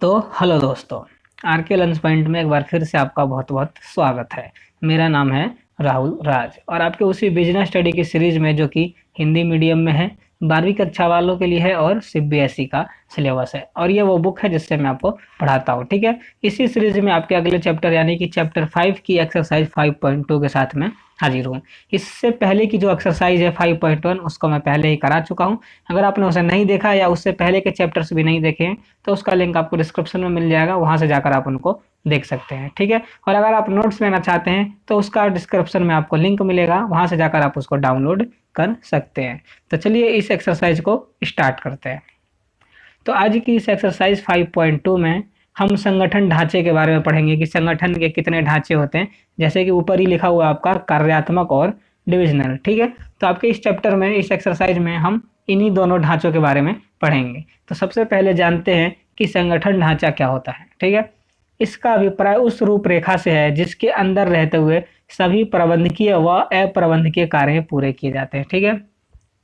तो हेलो दोस्तों, आर के लंच पॉइंट में एक बार फिर से आपका बहुत बहुत स्वागत है। मेरा नाम है राहुल राज और आपके उसी बिजनेस स्टडी की सीरीज में जो कि हिंदी मीडियम में है, 12वीं कक्षा वालों के लिए है और सीबीएसई का सिलेबस है। और ये वो बुक है जिससे मैं आपको पढ़ाता हूँ, ठीक है। इसी सीरीज में आपके अगले चैप्टर यानी कि चैप्टर 5 की एक्सरसाइज 5.2 के साथ में हाजिर हूँ। इससे पहले की जो एक्सरसाइज है 5.1 उसको मैं पहले ही करा चुका हूँ। अगर आपने उसे नहीं देखा या उससे पहले के चैप्टर्स भी नहीं देखे हैं तो उसका लिंक आपको डिस्क्रिप्शन में मिल जाएगा, वहां से जाकर आप उनको देख सकते हैं, ठीक है। और अगर आप नोट्स लेना चाहते हैं तो उसका डिस्क्रिप्शन में आपको लिंक मिलेगा, वहां से जाकर आप उसको डाउनलोड कर सकते हैं। तो चलिए इस एक्सरसाइज को स्टार्ट करते हैं। तो आज की इस एक्सरसाइज 5.2 में हम संगठन ढांचे के बारे में पढ़ेंगे कि संगठन के कितने ढांचे होते हैं। जैसे कि ऊपर ही लिखा हुआ है आपका कार्यात्मक और डिविजनल, ठीक है। तो आपके इस चैप्टर में, इस एक्सरसाइज में हम इन्हीं दोनों ढांचों के बारे में पढ़ेंगे। तो सबसे पहले जानते हैं कि संगठन ढांचा क्या होता है, ठीक है। इसका अभिप्राय उस रूपरेखा से है जिसके अंदर रहते हुए सभी प्रबंधकीय व अप्रबंधकीय कार्य पूरे किए जाते हैं, ठीक है।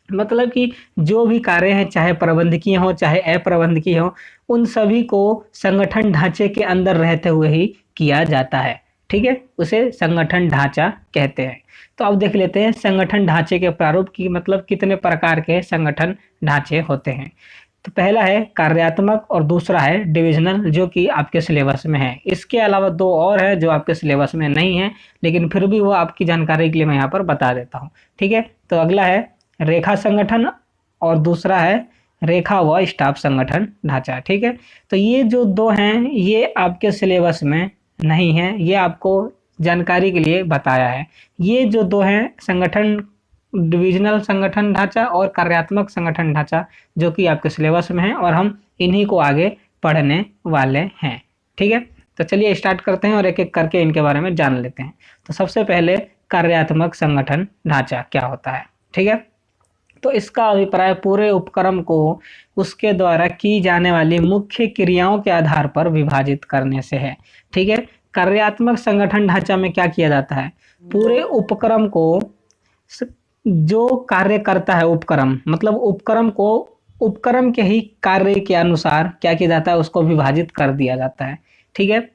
मतलब कि जो भी कार्य हैं, चाहे प्रबंधकीय हो चाहे अप्रबंधकीय हो, उन सभी को संगठन ढांचे के अंदर रहते हुए ही किया जाता है, ठीक है। उसे संगठन ढांचा कहते हैं। तो अब देख लेते हैं संगठन ढांचे के प्रारूप की, मतलब कितने प्रकार के संगठन ढांचे होते हैं। तो पहला है कार्यात्मक और दूसरा है डिविजनल, जो कि आपके सिलेबस में है। इसके अलावा दो और है जो आपके सिलेबस में नहीं है, लेकिन फिर भी वो आपकी जानकारी के लिए मैं यहाँ पर बता देता हूँ, ठीक है। तो अगला है रेखा संगठन और दूसरा है रेखा व स्टाफ संगठन ढांचा, ठीक है। तो ये जो दो हैं ये आपके सिलेबस में नहीं है, ये आपको जानकारी के लिए बताया है। ये जो दो हैं संगठन, डिविजनल संगठन ढांचा और कार्यात्मक संगठन ढांचा, जो कि आपके सिलेबस में है और हम इन्हीं को आगे पढ़ने वाले हैं, ठीक है। तो चलिए स्टार्ट करते हैं और एक एक करके इनके बारे में जान लेते हैं। तो सबसे पहले कार्यात्मक संगठन ढांचा क्या होता है, ठीक है। तो इसका अभिप्राय पूरे उपक्रम को उसके द्वारा की जाने वाली मुख्य क्रियाओं के आधार पर विभाजित करने से है, ठीक है। कार्यात्मक संगठन ढांचा में क्या किया जाता है, पूरे उपक्रम को जो कार्य करता है, उपक्रम मतलब उपक्रम को उपक्रम के ही कार्य के अनुसार क्या किया जाता है, उसको विभाजित कर दिया जाता है, ठीक है।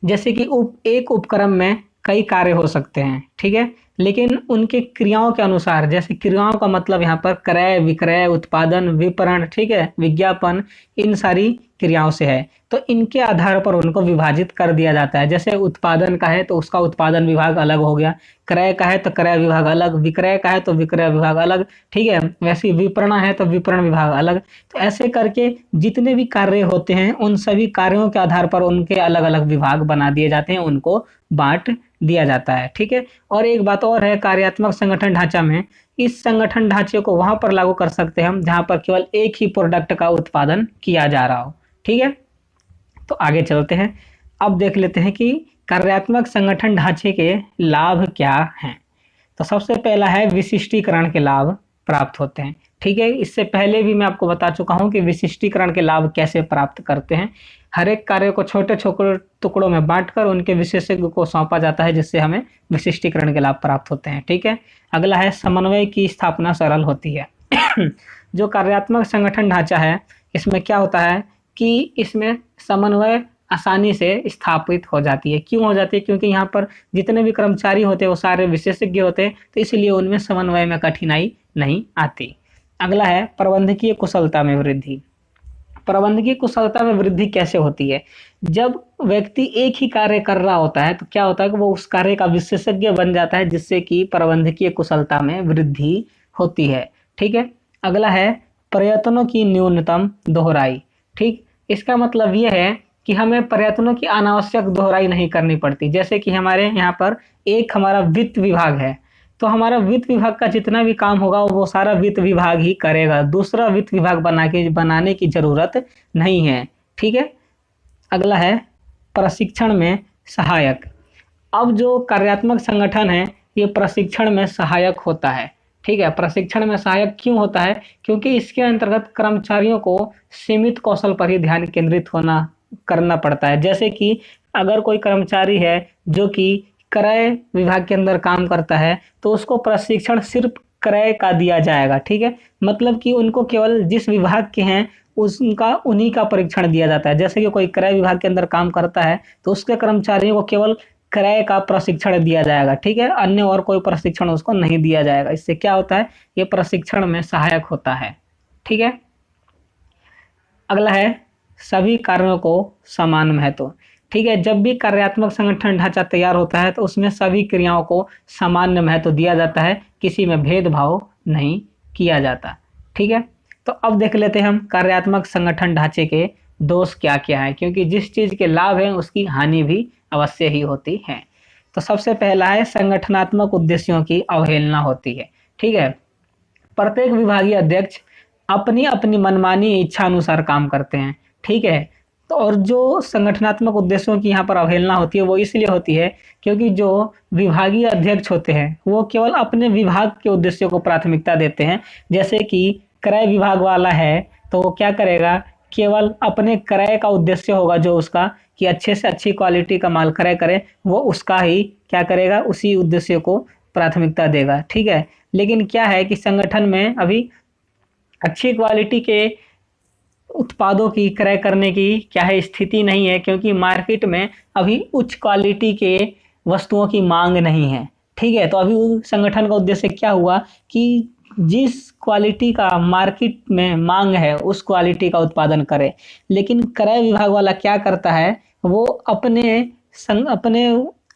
जैसे कि एक उपक्रम में कई कार्य हो सकते हैं, ठीक है। लेकिन उनके क्रियाओं के अनुसार, जैसे क्रियाओं का मतलब यहाँ पर क्रय विक्रय उत्पादन विपणन, ठीक है, विज्ञापन, इन सारी क्रियाओं से है। तो इनके आधार पर उनको विभाजित कर दिया जाता है। जैसे उत्पादन का है तो उसका उत्पादन विभाग अलग हो गया, क्रय का है तो क्रय विभाग अलग, विक्रय का है तो विक्रय विभाग अलग, ठीक है। वैसे विपणन है तो विपणन विभाग अलग। तो ऐसे करके जितने भी कार्य होते हैं उन सभी कार्यों के आधार पर उनके अलग अलग विभाग बना दिए जाते हैं, उनको बांट दिया जाता है, ठीक है। और एक बात और है कार्यात्मक संगठन ढांचा में, इस संगठन ढांचे को वहां पर लागू कर सकते हैं हम जहां पर केवल एक ही प्रोडक्ट का उत्पादन किया जा रहा हो, ठीक है। तो आगे चलते हैं, अब देख लेते हैं कि कार्यात्मक संगठन ढांचे के लाभ क्या हैं। तो सबसे पहला है विशिष्टीकरण के लाभ प्राप्त होते हैं, ठीक है। इससे पहले भी मैं आपको बता चुका हूं कि विशिष्टीकरण के लाभ कैसे प्राप्त करते हैं। हर एक कार्य को छोटे छोटे टुकड़ों में बांटकर उनके विशेषज्ञ को सौंपा जाता है, जिससे हमें विशिष्टीकरण के लाभ प्राप्त होते हैं, ठीक है। अगला है समन्वय की स्थापना सरल होती है। जो कार्यात्मक संगठन ढांचा है इसमें क्या होता है कि इसमें समन्वय आसानी से स्थापित हो जाती है। क्यों हो जाती है, क्योंकि यहाँ पर जितने भी कर्मचारी होते हैं वो सारे विशेषज्ञ होते हैं, तो इसलिए उनमें समन्वय में कठिनाई नहीं आती। अगला है प्रबंधकीय कुशलता में वृद्धि। प्रबंधकीय कुशलता में वृद्धि कैसे होती है, जब व्यक्ति एक ही कार्य कर रहा होता है तो क्या होता है कि वो उस कार्य का विशेषज्ञ बन जाता है, जिससे कि प्रबंधकीय कुशलता में वृद्धि होती है, ठीक है। अगला है प्रयत्नों की न्यूनतम दोहराई, ठीक। इसका मतलब यह है कि हमें प्रयत्नों की अनावश्यक दोहराई नहीं करनी पड़ती। जैसे कि हमारे यहाँ पर एक हमारा वित्त विभाग है, तो हमारा वित्त विभाग का जितना भी काम होगा वो सारा वित्त विभाग ही करेगा, दूसरा वित्त विभाग बनाने की जरूरत नहीं है, ठीक है। अगला है प्रशिक्षण में सहायक। अब जो कार्यात्मक संगठन है ये प्रशिक्षण में सहायक होता है, ठीक है। प्रशिक्षण में सहायक क्यों होता है, क्योंकि इसके अंतर्गत कर्मचारियों को सीमित कौशल पर ही ध्यान केंद्रित होना करना पड़ता है। जैसे कि अगर कोई कर्मचारी है जो कि क्रय विभाग के अंदर काम करता है तो उसको प्रशिक्षण सिर्फ क्रय का दिया जाएगा। ठीक है, मतलब कि उनको केवल जिस विभाग के हैं उनका उन्हीं का परीक्षण दिया जाता है। जैसे कि कोई क्रय विभाग के अंदर काम करता है तो उसके कर्मचारियों को केवल क्रय का प्रशिक्षण दिया जाएगा। ठीक है, अन्य और कोई प्रशिक्षण उसको नहीं दिया जाएगा। इससे क्या होता है, ये प्रशिक्षण में सहायक होता है। ठीक है, अगला है सभी कार्यों को समान महत्व। ठीक है, जब भी कार्यात्मक संगठन ढांचा तैयार होता है तो उसमें सभी क्रियाओं को सामान्य महत्व दिया जाता है, किसी में भेदभाव नहीं किया जाता। ठीक है, तो अब देख लेते हैं हम कार्यात्मक संगठन ढांचे के दोष क्या क्या है, क्योंकि जिस चीज के लाभ है उसकी हानि भी अवश्य ही होती है। तो सबसे पहला है संगठनात्मक उद्देश्यों की अवहेलना होती है। ठीक है, प्रत्येक विभागीय अध्यक्ष अपनी अपनी मनमानी इच्छा अनुसार काम करते हैं। ठीक है, तो और जो संगठनात्मक उद्देश्यों की यहाँ पर अवहेलना होती है वो इसलिए होती है क्योंकि जो विभागीय अध्यक्ष होते हैं वो केवल अपने विभाग के उद्देश्यों को प्राथमिकता देते हैं। जैसे कि क्रय विभाग वाला है तो वो क्या करेगा, केवल अपने क्रय का उद्देश्य होगा जो उसका, कि अच्छे से अच्छी क्वालिटी का माल क्रय करे, वो उसका ही क्या करेगा, उसी उद्देश्य को प्राथमिकता देगा। ठीक है, लेकिन क्या है कि संगठन में अभी अच्छी क्वालिटी के उत्पादों की क्रय करने की क्या है स्थिति नहीं है, क्योंकि मार्केट में अभी उच्च क्वालिटी के वस्तुओं की मांग नहीं है। ठीक है, तो अभी संगठन का उद्देश्य क्या हुआ कि जिस क्वालिटी का मार्केट में मांग है उस क्वालिटी का उत्पादन करे। लेकिन क्रय विभाग वाला क्या करता है, वो अपने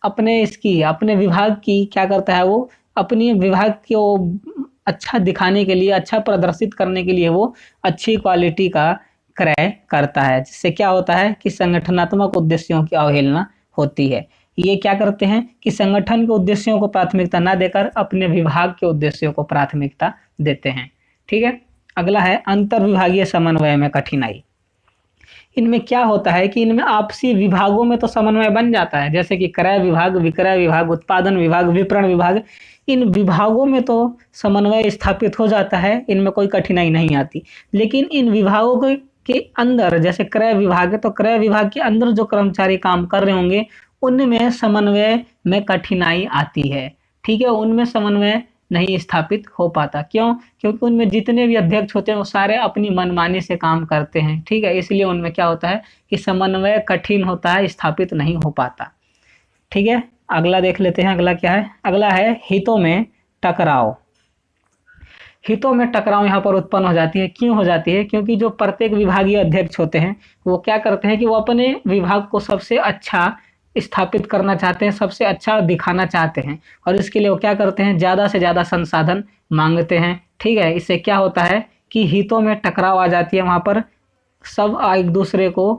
अपने इसकी अपने विभाग की क्या करता है, वो अपनी विभाग को अच्छा दिखाने के लिए, अच्छा प्रदर्शित करने के लिए वो अच्छी क्वालिटी का क्रय करता है, जिससे क्या होता है कि संगठनात्मक उद्देश्यों की अवहेलना होती है। ये क्या करते हैं कि संगठन के उद्देश्यों को प्राथमिकता ना देकर अपने विभाग के उद्देश्यों को प्राथमिकता देते हैं। ठीक है, अगला है अंतर विभागीय समन्वय में कठिनाई। इनमें क्या होता है कि इनमें आपसी विभागों में तो समन्वय बन जाता है, जैसे कि क्रय विभाग, विक्रय विभाग, उत्पादन विभाग, विपणन विभाग, इन विभागों में तो समन्वय स्थापित हो जाता है, इनमें कोई कठिनाई नहीं आती। लेकिन इन विभागों के अंदर, जैसे क्रय विभाग है तो क्रय विभाग के अंदर जो कर्मचारी काम कर रहे होंगे उनमें समन्वय में कठिनाई आती है। ठीक है, उनमें समन्वय नहीं स्थापित हो पाता। क्यों? क्योंकि उनमें जितने भी अध्यक्ष होते हैं वो सारे अपनी मनमानी से काम करते हैं। ठीक है, इसलिए उनमें क्या होता है कि समन्वय कठिन होता है, स्थापित नहीं हो पाता। ठीक है, अगला देख लेते हैं। अगला क्या है, अगला है हितों में टकराव। हितों में टकराव यहाँ पर उत्पन्न हो जाती है। क्यों हो जाती है? क्योंकि जो प्रत्येक विभागीय अध्यक्ष होते हैं वो क्या करते हैं कि वो अपने विभाग को सबसे अच्छा स्थापित करना चाहते हैं, सबसे अच्छा दिखाना चाहते हैं, और इसके लिए वो क्या करते हैं, ज़्यादा से ज़्यादा संसाधन मांगते हैं। ठीक है, इससे क्या होता है कि हितों में टकराव आ जाती है। वहाँ पर सब एक दूसरे को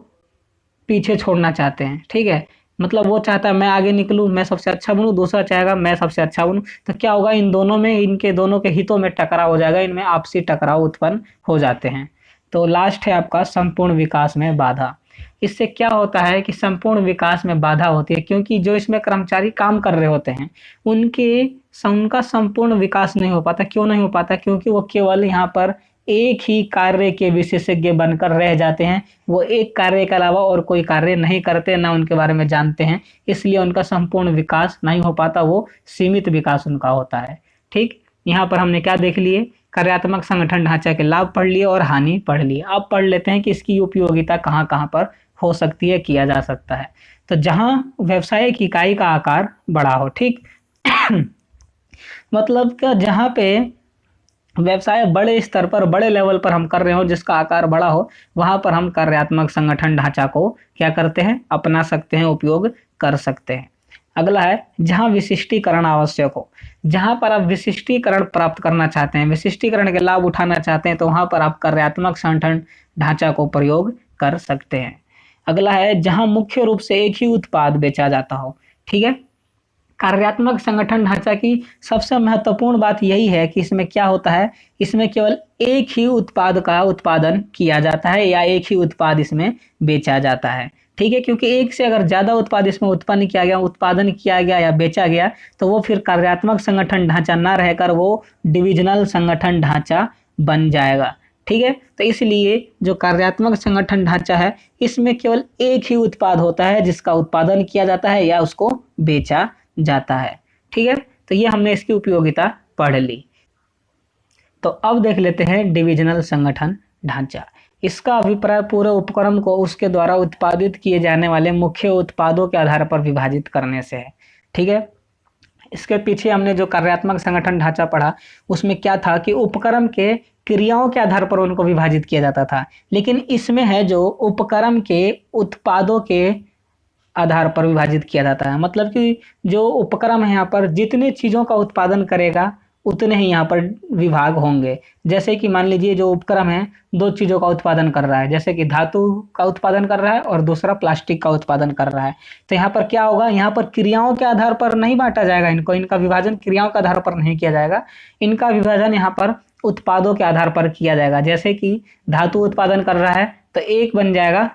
पीछे छोड़ना चाहते हैं। ठीक है, मतलब वो चाहता है मैं आगे निकलूं, मैं सबसे अच्छा बनूं, दूसरा चाहेगा मैं सबसे अच्छा बनूं। तो क्या होगा, इन दोनों में, इनके दोनों के हितों में टकराव हो जाएगा, इनमें आपसी टकराव उत्पन्न हो जाते हैं। तो लास्ट है आपका संपूर्ण विकास में बाधा। इससे क्या होता है कि संपूर्ण विकास में बाधा होती है, क्योंकि जो इसमें कर्मचारी काम कर रहे होते हैं उनका संपूर्ण विकास नहीं हो पाता। क्यों नहीं हो पाता? क्योंकि वो केवल यहाँ पर एक ही कार्य के विशेषज्ञ बनकर रह जाते हैं। वो एक कार्य के अलावा और कोई कार्य नहीं करते, ना उनके बारे में जानते हैं, इसलिए उनका संपूर्ण विकास नहीं हो पाता, वो सीमित विकास उनका होता है। ठीक, यहाँ पर हमने क्या देख लिए, कार्यात्मक संगठन ढांचा के लाभ पढ़ लिए और हानि पढ़ लिए। अब पढ़ लेते हैं कि इसकी उपयोगिता कहाँ कहाँ पर हो सकती है, किया जा सकता है। तो जहाँ व्यवसायिक इकाई का आकार बड़ा हो। ठीक मतलब क्या, जहाँ पे व्यवसाय बड़े स्तर पर, बड़े लेवल पर हम कर रहे हो, जिसका आकार बड़ा हो, वहां पर हम कार्यात्मक संगठन ढांचा को क्या करते हैं, अपना सकते हैं, उपयोग कर सकते हैं। अगला है जहां विशिष्टीकरण आवश्यक हो। जहां पर आप विशिष्टीकरण प्राप्त करना चाहते हैं, विशिष्टीकरण के लाभ उठाना चाहते हैं, तो वहां पर आप कार्यात्मक संगठन ढांचा को प्रयोग कर सकते हैं। अगला है जहां मुख्य रूप से एक ही उत्पाद बेचा जाता हो। ठीक है, कार्यात्मक संगठन ढांचा की सबसे महत्वपूर्ण बात यही है कि इसमें क्या होता है, इसमें केवल एक ही उत्पाद का उत्पादन किया जाता है या एक ही उत्पाद इसमें बेचा जाता है। ठीक है, क्योंकि एक से अगर ज्यादा उत्पाद इसमें उत्पन्न किया गया, उत्पादन किया गया या बेचा गया, तो वो फिर कार्यात्मक संगठन ढांचा ना रहकर वो डिविजनल संगठन ढांचा बन जाएगा। ठीक है, तो इसलिए जो कार्यात्मक संगठन ढांचा है इसमें केवल एक ही उत्पाद होता है जिसका उत्पादन किया जाता है या उसको बेचा जाता है। ठीक है, तो ये हमने इसकी उपयोगिता पढ़ ली। तो अब देख लेते हैं डिविजनल संगठन ढांचा। इसका अभिप्राय पूरे उपक्रम को उसके द्वारा उत्पादित किए जाने वाले मुख्य उत्पादों के आधार पर विभाजित करने से है। ठीक है, इसके पीछे हमने जो कार्यात्मक संगठन ढांचा पढ़ा उसमें क्या था कि उपक्रम के क्रियाओं के आधार पर उनको विभाजित किया जाता था, लेकिन इसमें है जो उपक्रम के उत्पादों के आधार पर विभाजित किया जाता है। मतलब कि जो उपक्रम है यहाँ पर जितने चीजों का उत्पादन करेगा उतने ही यहाँ पर विभाग होंगे। जैसे कि मान लीजिए जो उपक्रम है दो चीजों का उत्पादन कर रहा है, जैसे कि धातु का उत्पादन कर रहा है और दूसरा प्लास्टिक का उत्पादन कर रहा है, तो यहाँ पर क्या होगा, यहाँ पर क्रियाओं के आधार पर नहीं बांटा जाएगा इनको, इनका विभाजन क्रियाओं के आधार पर नहीं किया जाएगा, इनका विभाजन यहाँ पर उत्पादों के आधार पर किया जाएगा। जैसे कि धातु उत्पादन कर रहा है तो एक बन जाएगा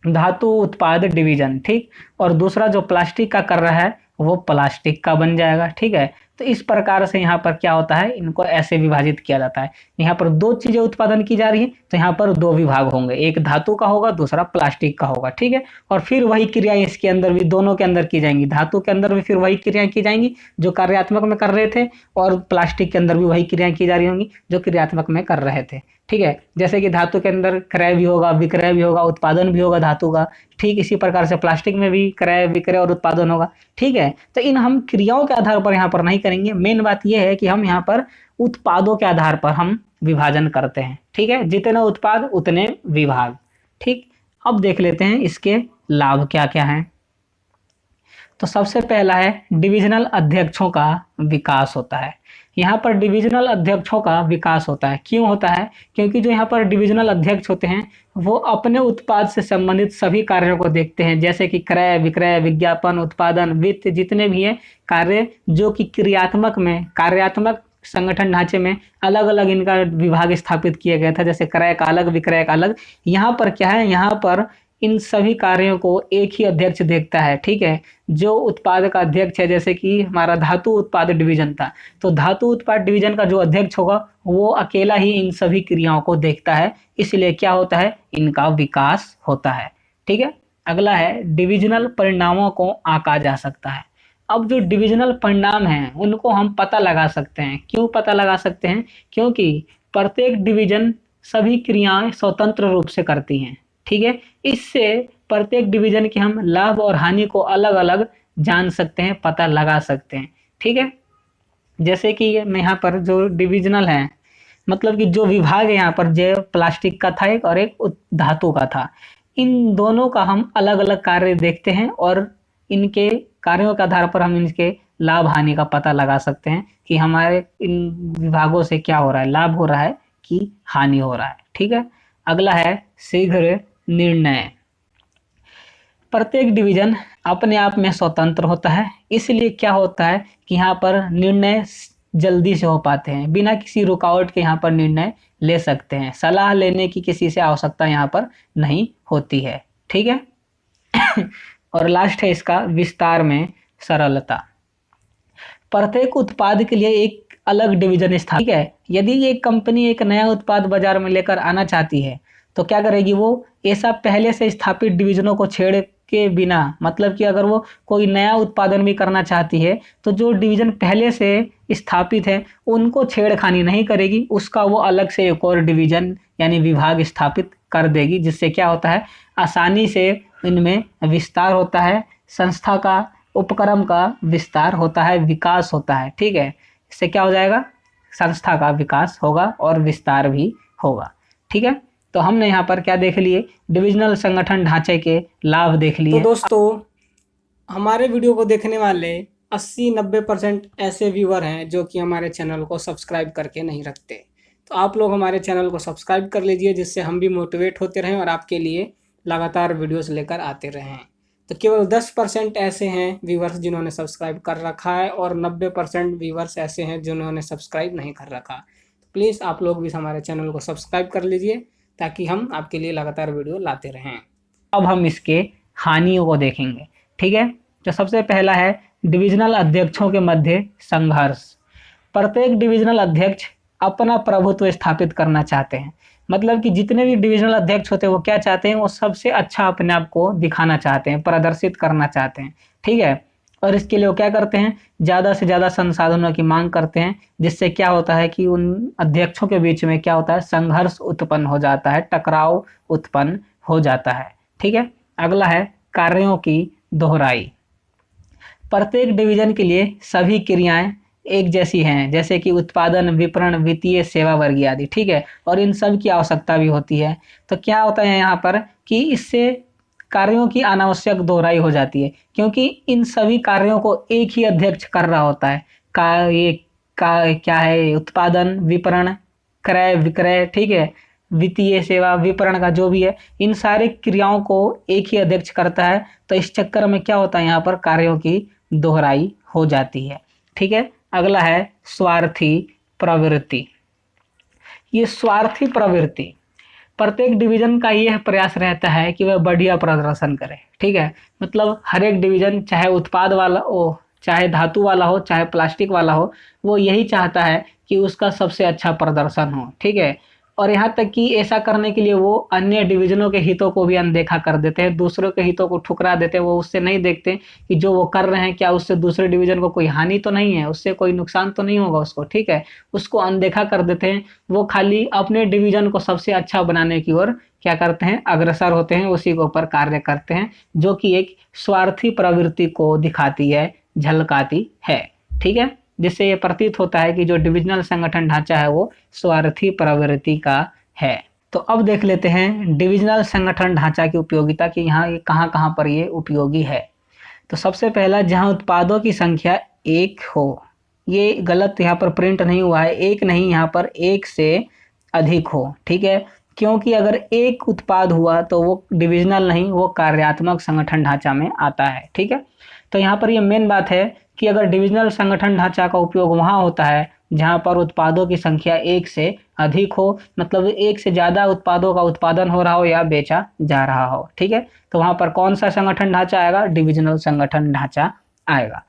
धातु उत्पाद डिवीजन, ठीक, और दूसरा जो प्लास्टिक का कर रहा है वो प्लास्टिक का बन जाएगा। ठीक है, तो इस प्रकार से यहाँ पर क्या होता है, इनको ऐसे विभाजित किया जाता है। यहाँ पर दो चीजें उत्पादन की जा रही है तो यहाँ पर दो विभाग होंगे, एक धातु का होगा दूसरा प्लास्टिक का होगा। ठीक है, और फिर वही क्रिया इसके अंदर भी दोनों के अंदर की जाएंगी, धातु के अंदर भी फिर वही क्रियाएं की जाएंगी जो कार्यात्मक में कर रहे थे, और प्लास्टिक के अंदर भी वही क्रियाएं की जा रही होंगी जो क्रियात्मक में कर रहे थे। ठीक है, जैसे कि धातु के अंदर क्रय भी होगा, विक्रय भी होगा, उत्पादन भी होगा धातु का, ठीक इसी प्रकार से प्लास्टिक में भी क्रय विक्रय और उत्पादन होगा। ठीक है, तो इन हम क्रियाओं के आधार पर यहाँ पर नहीं करेंगे, मेन बात यह है कि हम यहाँ पर उत्पादों के आधार पर हम विभाजन करते हैं। ठीक है, जितने उत्पाद उतने विभाग। ठीक, अब देख लेते हैं इसके लाभ क्या क्या हैं। तो सबसे पहला है डिविजनल अध्यक्षों का विकास होता है। यहाँ पर डिविजनल अध्यक्षों का विकास होता है, क्यों होता है, क्योंकि जो यहाँ पर डिविजनल अध्यक्ष होते हैं वो अपने उत्पाद से संबंधित सभी कार्यों को देखते हैं, जैसे कि क्रय विक्रय विज्ञापन उत्पादन वित्त जितने भी है कार्य जो कि कार्यात्मक संगठन ढांचे में अलग अलग इनका विभाग स्थापित किया गया था, जैसे क्रय का अलग विक्रय का अलग। यहाँ पर क्या है, यहाँ पर इन सभी कार्यों को एक ही अध्यक्ष देखता है। ठीक है, जो उत्पाद का अध्यक्ष है, जैसे कि हमारा धातु उत्पाद डिवीजन था तो धातु उत्पाद डिवीजन का जो अध्यक्ष होगा वो अकेला ही इन सभी क्रियाओं को देखता है, इसलिए क्या होता है, इनका विकास होता है। ठीक है, अगला है डिविजनल परिणामों को आंका जा सकता है। अब जो डिविजनल परिणाम हैं उनको हम पता लगा सकते हैं। क्यों पता लगा सकते हैं, क्योंकि प्रत्येक डिवीजन सभी क्रियाएं स्वतंत्र रूप से करती हैं। ठीक है, इससे प्रत्येक डिवीजन के हम लाभ और हानि को अलग अलग जान सकते हैं, पता लगा सकते हैं। ठीक है, जैसे कि मैं यहाँ पर जो डिविजनल है मतलब कि जो विभाग है यहाँ पर जो प्लास्टिक का था एक और एक धातु का था, इन दोनों का हम अलग अलग कार्य देखते हैं और इनके कार्यों के आधार पर हम इनके लाभ हानि का पता लगा सकते हैं कि हमारे इन विभागों से क्या हो रहा है, लाभ हो रहा है कि हानि हो रहा है। ठीक है, अगला है शीघ्र निर्णय। प्रत्येक डिवीजन अपने आप में स्वतंत्र होता है, इसलिए क्या होता है कि यहाँ पर निर्णय जल्दी से हो पाते हैं, बिना किसी रुकावट के यहाँ पर निर्णय ले सकते हैं, सलाह लेने की किसी से आवश्यकता यहाँ पर नहीं होती है। ठीक है और लास्ट है इसका विस्तार में सरलता। प्रत्येक उत्पाद के लिए एक अलग डिवीजन स्थापित है। यदि एक कंपनी एक नया उत्पाद बाजार में लेकर आना चाहती है तो क्या करेगी, वो ऐसा पहले से स्थापित डिवीजनों को छेड़ के बिना, मतलब कि अगर वो कोई नया उत्पादन भी करना चाहती है तो जो डिवीजन पहले से स्थापित है उनको छेड़खानी नहीं करेगी, उसका वो अलग से एक और डिवीजन यानी विभाग स्थापित कर देगी, जिससे क्या होता है, आसानी से इनमें विस्तार होता है, संस्था का उपक्रम का विस्तार होता है, विकास होता है। ठीक है, इससे क्या हो जाएगा, संस्था का विकास होगा और विस्तार भी होगा। ठीक है, तो हमने यहाँ पर क्या देख लिए, डिविजनल संगठन ढांचे के लाभ देख लिए। तो दोस्तों हमारे वीडियो को देखने वाले 80-90% ऐसे व्यूअर हैं जो कि हमारे चैनल को सब्सक्राइब करके नहीं रखते, तो आप लोग हमारे चैनल को सब्सक्राइब कर लीजिए, जिससे हम भी मोटिवेट होते रहें और आपके लिए लगातार वीडियोस लेकर आते रहें। तो केवल 10% ऐसे हैं व्यूअर्स जिन्होंने सब्सक्राइब कर रखा है और 90% व्यूअर्स ऐसे हैं जिन्होंने सब्सक्राइब नहीं कर रखा। तो प्लीज़ आप लोग भी हमारे चैनल को सब्सक्राइब कर लीजिए ताकि हम आपके लिए लगातार वीडियो लाते रहें। अब हम इसके हानियों को देखेंगे। ठीक है, जो सबसे पहला है डिविजनल अध्यक्षों के मध्य संघर्ष। प्रत्येक डिविजनल अध्यक्ष अपना प्रभुत्व स्थापित करना चाहते हैं, मतलब कि जितने भी डिविजनल अध्यक्ष होते हैं वो क्या चाहते हैं, वो सबसे अच्छा अपने आप को दिखाना चाहते हैं, प्रदर्शित करना चाहते हैं। ठीक है, और इसके लिए वो क्या करते हैं, ज़्यादा से ज़्यादा संसाधनों की मांग करते हैं, जिससे क्या होता है कि उन अध्यक्षों के बीच में क्या होता है, संघर्ष उत्पन्न हो जाता है, टकराव उत्पन्न हो जाता है। ठीक है, अगला है कार्यों की दोहराई। प्रत्येक डिवीजन के लिए सभी क्रियाएं एक जैसी हैं, जैसे कि उत्पादन, विपणन, वित्तीय सेवा वर्गीय आदि। ठीक है, और इन सब की आवश्यकता भी होती है। तो क्या होता है यहाँ पर कि इससे कार्यों की अनावश्यक दोहराई हो जाती है, क्योंकि इन सभी कार्यों को एक ही अध्यक्ष कर रहा होता है। का ये का क्या है, उत्पादन, विपणन, क्रय विक्रय, ठीक है, वित्तीय सेवा, विपणन का जो भी है, इन सारी क्रियाओं को एक ही अध्यक्ष करता है। तो इस चक्कर में क्या होता है, यहाँ पर कार्यों की दोहराई हो जाती है। ठीक है, अगला है स्वार्थी प्रवृत्ति। ये स्वार्थी प्रवृत्ति, प्रत्येक डिवीजन का यह प्रयास रहता है कि वह बढ़िया प्रदर्शन करे। ठीक है, मतलब हर एक डिवीजन, चाहे उत्पाद वाला हो, चाहे धातु वाला हो, चाहे प्लास्टिक वाला हो, वो यही चाहता है कि उसका सबसे अच्छा प्रदर्शन हो। ठीक है, और यहाँ तक कि ऐसा करने के लिए वो अन्य डिवीजनों के हितों को भी अनदेखा कर देते हैं, दूसरों के हितों को ठुकरा देते हैं। वो उससे नहीं देखते कि जो वो कर रहे हैं क्या उससे दूसरे डिवीजन को कोई हानि तो नहीं है, उससे कोई नुकसान तो नहीं होगा उसको। ठीक है, उसको अनदेखा कर देते हैं। वो खाली अपने डिवीजन को सबसे अच्छा बनाने की ओर क्या करते हैं, अग्रसर होते हैं, उसी के ऊपर कार्य करते हैं, जो कि एक स्वार्थी प्रवृत्ति को दिखाती है, झलकाती है। ठीक है, जिससे ये प्रतीत होता है कि जो डिविजनल संगठन ढांचा है वो स्वार्थी प्रवृत्ति का है। तो अब देख लेते हैं डिविजनल संगठन ढांचा की उपयोगिता, कि यहाँ ये कहाँ कहाँ पर ये उपयोगी है। तो सबसे पहला, जहाँ उत्पादों की संख्या एक हो, ये गलत यहाँ पर प्रिंट नहीं हुआ है, एक नहीं, यहाँ पर एक से अधिक हो। ठीक है, क्योंकि अगर एक उत्पाद हुआ तो वो डिविजनल नहीं, वो कार्यात्मक संगठन ढांचा में आता है। ठीक है, तो यहाँ पर ये मेन बात है कि अगर डिविजनल संगठन ढांचा का उपयोग वहाँ होता है जहाँ पर उत्पादों की संख्या एक से अधिक हो, मतलब एक से ज़्यादा उत्पादों का उत्पादन हो रहा हो या बेचा जा रहा हो। ठीक है, तो वहाँ पर कौन सा संगठन ढांचा आएगा, डिविजनल संगठन ढांचा आएगा।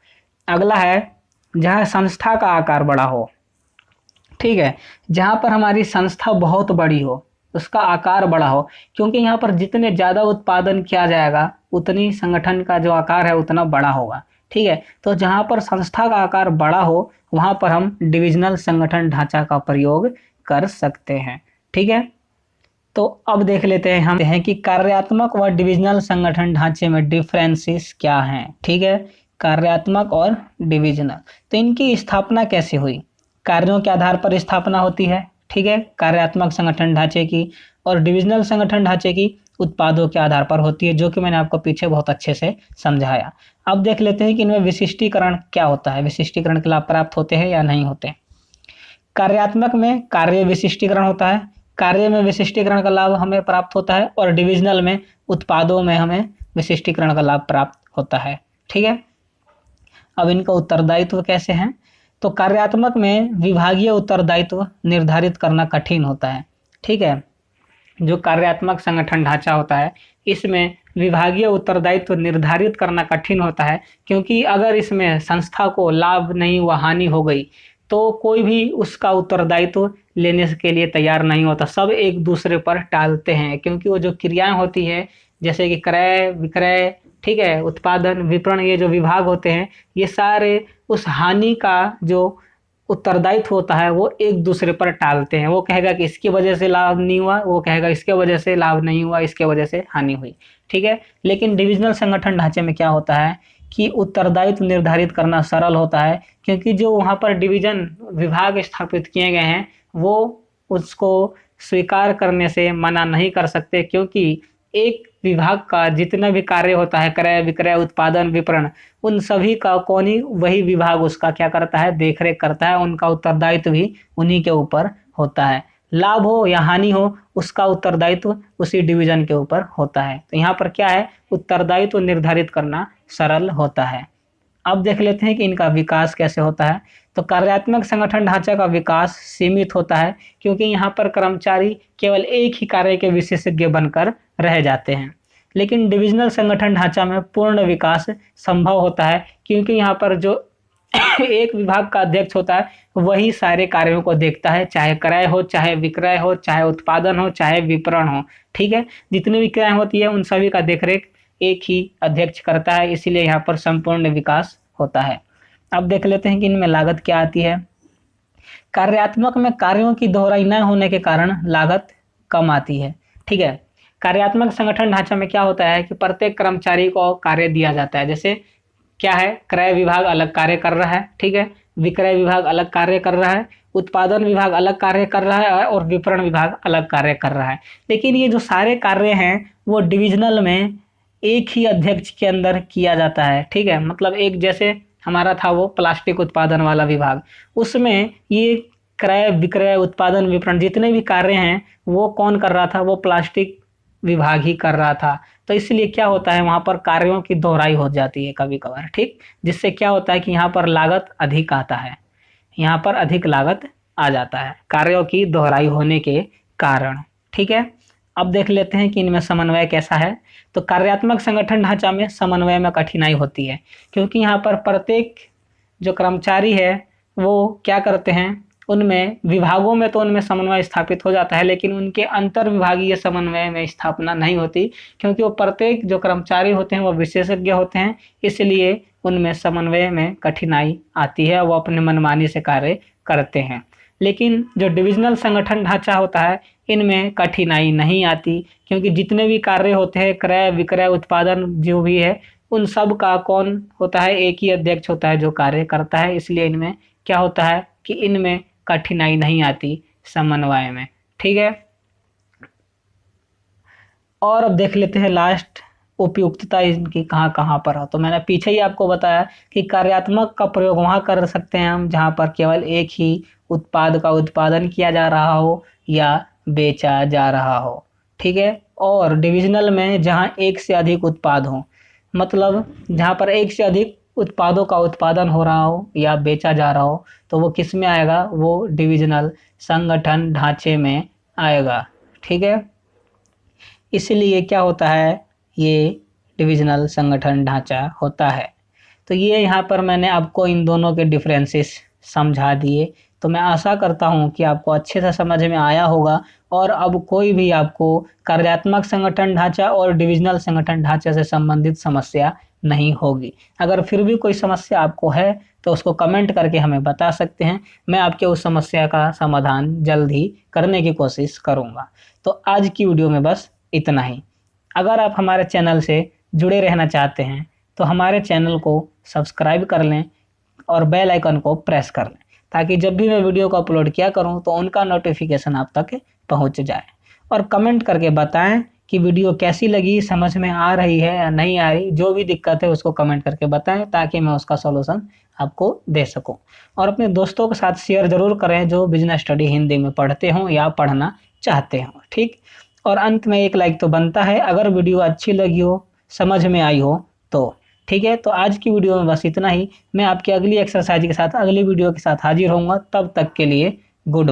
अगला है जहाँ संस्था का आकार बड़ा हो। ठीक है, जहाँ पर हमारी संस्था बहुत बड़ी हो, उसका आकार बड़ा हो, क्योंकि यहाँ पर जितने ज़्यादा उत्पादन किया जाएगा उतनी संगठन का जो आकार है उतना बड़ा होगा। ठीक है, तो जहाँ पर संस्था का आकार बड़ा हो वहाँ पर हम डिविजनल संगठन ढांचा का प्रयोग कर सकते हैं। ठीक है, तो अब देख लेते हैं हम कि कार्यात्मक व डिविजनल संगठन ढांचे में डिफरेंसेस क्या हैं। ठीक है, कार्यात्मक और डिविजनल, तो इनकी स्थापना कैसे हुई, कार्यों के आधार पर स्थापना होती है। ठीक है, कार्यात्मक संगठन ढांचे की, और डिविजनल संगठन ढांचे की उत्पादों के आधार पर होती है, जो कि मैंने आपको पीछे बहुत अच्छे से समझाया। अब देख लेते हैं कि इनमें विशिष्टीकरण क्या होता है, विशिष्टीकरण के लाभ प्राप्त होते हैं या नहीं होते। कार्यात्मक में कार्य विशिष्टीकरण होता है, कार्य में विशिष्टीकरण का लाभ हमें प्राप्त होता है, और डिविजनल में उत्पादों में हमें विशिष्टीकरण का लाभ प्राप्त होता है। ठीक है, अब इनका उत्तरदायित्व कैसे हैं, तो कार्यात्मक में विभागीय उत्तरदायित्व निर्धारित करना कठिन होता है। ठीक है, जो कार्यात्मक संगठन ढांचा होता है इसमें विभागीय उत्तरदायित्व निर्धारित करना कठिन होता है, क्योंकि अगर इसमें संस्था को लाभ नहीं व हानि हो गई तो कोई भी उसका उत्तरदायित्व लेने के लिए तैयार नहीं होता, सब एक दूसरे पर टालते हैं, क्योंकि वो जो क्रियाएं होती है जैसे कि क्रय विक्रय, ठीक है, उत्पादन, विपणन, ये जो विभाग होते हैं ये सारे उस हानि का जो उत्तरदायित्व होता है वो एक दूसरे पर टालते हैं। वो कहेगा कि इसकी वजह से लाभ नहीं हुआ, वो कहेगा इसके वजह से लाभ नहीं हुआ, इसके वजह से हानि हुई। ठीक है, लेकिन डिविजनल संगठन ढांचे में क्या होता है कि उत्तरदायित्व निर्धारित करना सरल होता है, क्योंकि जो वहाँ पर डिवीजन विभाग स्थापित किए गए हैं वो उसको स्वीकार करने से मना नहीं कर सकते, क्योंकि एक विभाग का जितना भी कार्य होता है, क्रय विक्रय उत्पादन विपणन, उन सभी का कौन ही वही विभाग उसका क्या करता है, देखरेख करता है, उनका उत्तरदायित्व भी उन्हीं के ऊपर होता है। लाभ हो या हानि हो उसका उत्तरदायित्व उसी डिवीजन के ऊपर होता है। तो यहाँ पर क्या है, उत्तरदायित्व निर्धारित करना सरल होता है। अब देख लेते हैं कि इनका विकास कैसे होता है। तो कार्यात्मक संगठन ढांचा का विकास सीमित होता है, क्योंकि यहाँ पर कर्मचारी केवल एक ही कार्य के विशेषज्ञ बनकर रह जाते हैं। लेकिन डिविजनल संगठन ढांचा में पूर्ण विकास संभव होता है, क्योंकि यहाँ पर जो एक विभाग का अध्यक्ष होता है वही सारे कार्यों को देखता है, चाहे क्रय हो, चाहे विक्रय हो, चाहे उत्पादन हो, चाहे विपणन हो। ठीक है, जितनी भी क्रियाएं होती है उन सभी का देखरेख एक ही अध्यक्ष करता है, इसीलिए यहाँ पर संपूर्ण विकास होता है। अब देख लेते हैं कि इनमें लागत क्या आती है। कार्यात्मक में कार्यों की दोहराई न होने के कारण लागत कम आती है। ठीक है, कार्यात्मक संगठन ढांचा में क्या होता है कि प्रत्येक कर्मचारी को कार्य दिया जाता है। जैसे क्या है, क्रय विभाग अलग कार्य कर रहा है, ठीक है, विक्रय विभाग अलग कार्य कर रहा है, उत्पादन विभाग अलग कार्य कर रहा है और विपणन विभाग अलग कार्य कर रहा है। लेकिन ये जो सारे कार्य हैं वो डिविजनल में एक ही अध्यक्ष के अंदर किया जाता है। ठीक है, मतलब एक जैसे हमारा था वो प्लास्टिक उत्पादन वाला विभाग, उसमें ये क्रय विक्रय उत्पादन विपणन जितने भी कार्य हैं वो कौन कर रहा था, वो प्लास्टिक विभाग ही कर रहा था। तो इसलिए क्या होता है, वहां पर कार्यों की दोहराई हो जाती है कभी कभार। ठीक, जिससे क्या होता है कि यहाँ पर लागत अधिक आता है, यहाँ पर अधिक लागत आ जाता है कार्यों की दोहराई होने के कारण। ठीक है, अब देख लेते हैं कि इनमें समन्वय कैसा है। तो कार्यात्मक संगठन ढांचा में समन्वय में कठिनाई होती है, क्योंकि यहाँ पर प्रत्येक जो कर्मचारी है वो क्या करते हैं, उनमें विभागों में तो उनमें समन्वय स्थापित हो जाता है, लेकिन उनके अंतर विभागीय समन्वय में स्थापना नहीं होती, क्योंकि वो प्रत्येक जो कर्मचारी होते हैं वो विशेषज्ञ होते हैं, इसलिए उनमें समन्वय में कठिनाई आती है, वो अपने मनमानी से कार्य करते हैं। लेकिन जो डिविजनल संगठन ढांचा होता है इनमें कठिनाई नहीं आती, क्योंकि जितने भी कार्य होते हैं, क्रय विक्रय उत्पादन जो भी है, उन सब का कौन होता है, एक ही अध्यक्ष होता है जो कार्य करता है। इसलिए इनमें क्या होता है कि इनमें कठिनाई नहीं आती समन्वय में। ठीक है, और अब देख लेते हैं लास्ट, उपयुक्तता इनकी कहाँ कहाँ पर है। तो मैंने पीछे ही आपको बताया कि कार्यात्मक का प्रयोग वहाँ कर सकते हैं हम जहाँ पर केवल एक ही उत्पाद का उत्पादन किया जा रहा हो या बेचा जा रहा हो। ठीक है, और डिविजनल में जहाँ एक से अधिक उत्पाद हो, मतलब जहाँ पर एक से अधिक उत्पादों का उत्पादन हो रहा हो या बेचा जा रहा हो, तो वो किस में आएगा, वो डिविजनल संगठन ढांचे में आएगा। ठीक है, इसलिए क्या होता है, ये डिविजनल संगठन ढांचा होता है। तो ये यहाँ पर मैंने आपको इन दोनों के डिफरेंसेस समझा दिए। तो मैं आशा करता हूँ कि आपको अच्छे से समझ में आया होगा और अब कोई भी आपको कार्यात्मक संगठन ढांचा और डिविजनल संगठन ढांचे से संबंधित समस्या नहीं होगी। अगर फिर भी कोई समस्या आपको है तो उसको कमेंट करके हमें बता सकते हैं, मैं आपके उस समस्या का समाधान जल्द ही करने की कोशिश करूँगा। तो आज की वीडियो में बस इतना ही। अगर आप हमारे चैनल से जुड़े रहना चाहते हैं तो हमारे चैनल को सब्सक्राइब कर लें और बेल आइकन को प्रेस कर लें, ताकि जब भी मैं वीडियो को अपलोड किया करूं तो उनका नोटिफिकेशन आप तक पहुंच जाए। और कमेंट करके बताएं कि वीडियो कैसी लगी, समझ में आ रही है या नहीं आ रही, जो भी दिक्कत है उसको कमेंट करके बताएं, ताकि मैं उसका सॉल्यूशन आपको दे सकूं। और अपने दोस्तों के साथ शेयर ज़रूर करें जो बिजनेस स्टडी हिंदी में पढ़ते हों या पढ़ना चाहते हों। ठीक, और अंत में एक लाइक तो बनता है अगर वीडियो अच्छी लगी हो, समझ में आई हो तो। ठीक है, तो आज की वीडियो में बस इतना ही। मैं आपकी अगली एक्सरसाइज के साथ, अगली वीडियो के साथ हाजिर होऊंगा। तब तक के लिए गुड बाय।